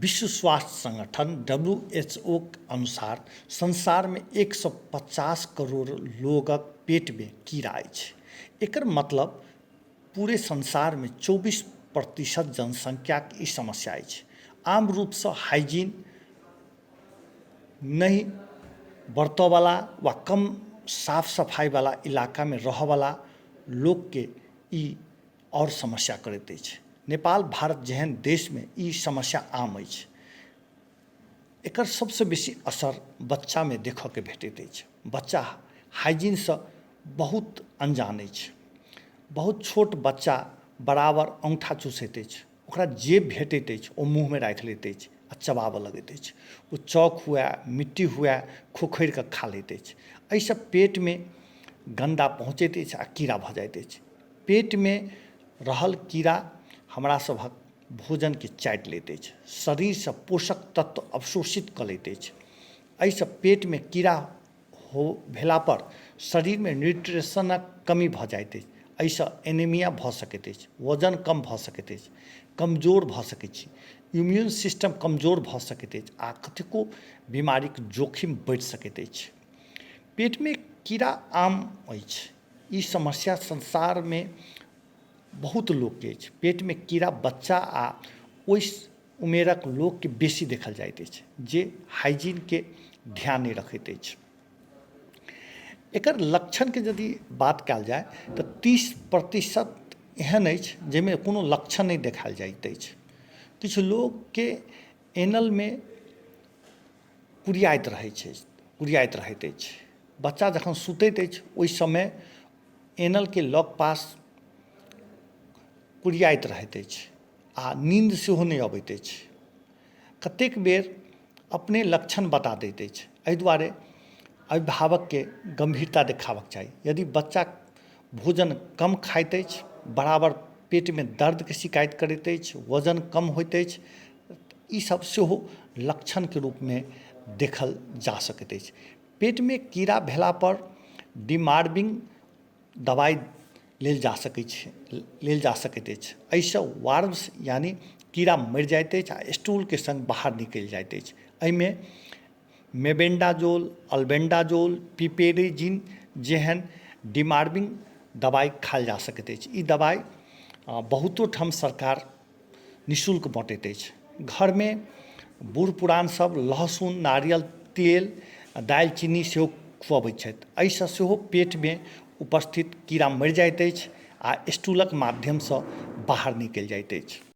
विश्व स्वास्थ्य संगठन WHO के अनुसार संसार में 150 करोड़ लोगक पेट में कीड़ा अछि। एकर मतलब पूरे संसार में 24% जनसंख्याक ई समस्या अछि। आम रूप से हाइजीन नहीं बरतऽ वाला वा कम साफ सफाई वाला इलाका में रहऽ वाला लोग के ई और समस्या करैत अछि। नेपाल भारत जेहन देश में ई समस्या आम अछि। एकर सबसे बेसी असर बच्चा में देखऽ के भेटैत अछि। बच्चा हाइजीन से बहुत अनजान अछि। बहुत छोट बच्चा बराबर अंगूठा चूसैत अछि। ओकरा जे भेटैत अछि ओ मुँह में राखि लैत अछि आ चबाबऽ लगैत अछि। ओ चौक हुए मिट्टी हुए खोखरि कऽ खा लैत अछि। एहिसँ पेट में गंदा पहुँचैत अछि आ कीड़ा भऽ जाइत अछि। पेट में रहल कीड़ा हमरा सभक भोजन के चाटि लैत अछि। शरीर से पोषक तत्व अवशोषित कऽ लैत अछि। एहिसँ पेट में कीड़ा भेला पर शरीर में न्यूट्रिशनक कमी भऽ जाइत अछि। एहिसँ एनीमिया भऽ सकैत अछि, वजन कम भऽ सकैत अछि, कमजोर भऽ सकैत छी, इम्यून सिस्टम कमजोर भऽ सकैत अछि आ कतेको बीमारीक जोखिम बढ़ि सकैत अछि। पेट में कीड़ा आम अछि। ई समस्या संसार में बहुत लोक के अछि। पेट में कीड़ा बच्चा आ ओहि उमेरक लोक के बेसी देखल जाइत अछि जे हाइजीन के ध्यान नहि रखैत अछि। एकर लक्षण के यदि बात कयल जाय तऽ 30% एहन अछि जाहिमे कोनो लक्षण नहि देखायल जाइत अछि। किछु लोग के एनल में कुरियाइत रहैत अछि। बच्चा जखन सुतैत अछि ओहि समय एनल के लग पास कुरियाइत रहैत अछि आ नींद सेहो नहि अबैत अछि। कतेक बेर अपने लक्षण बता दैत अछि। एहि दुआरे अभिभावक के गंभीरता देखाबक चाही। यदि बच्चा भोजन कम खाइत अछि, बराबर पेट में दर्द के शिकायत करैत अछि, वजन कम होइत अछि, ई सब सेहो लक्षण के रूप में देखल जा सकैत अछि। पेट में कीड़ा भेला पर डिमार्बिंग दवाई लेल जा सकैत अछि। एहिसँ वार्म्स यानी कीड़ा मरि जाइत अछि आ स्टूल के संग बाहर निकलि जाइत अछि। एहिमे मेबेंडाजोल, अल्बेंडाजोल, पिपेरेजिन जेहन डिमार्बिंग दवाई खायल जा सकैत अछि। ई दवाई बहुतो ठाम सरकार निःशुल्क बाँटैत अछि। घर में बूढ़ पुरान सब लहसुन, नारियल तेल, दालचीनी सेहो खुअबैत छथि। एहिसँ सेहो पेट में उपस्थित कीड़ा मरि जाइत अछि आ स्टूलक माध्यम से बाहर निकलि जाइत अछि।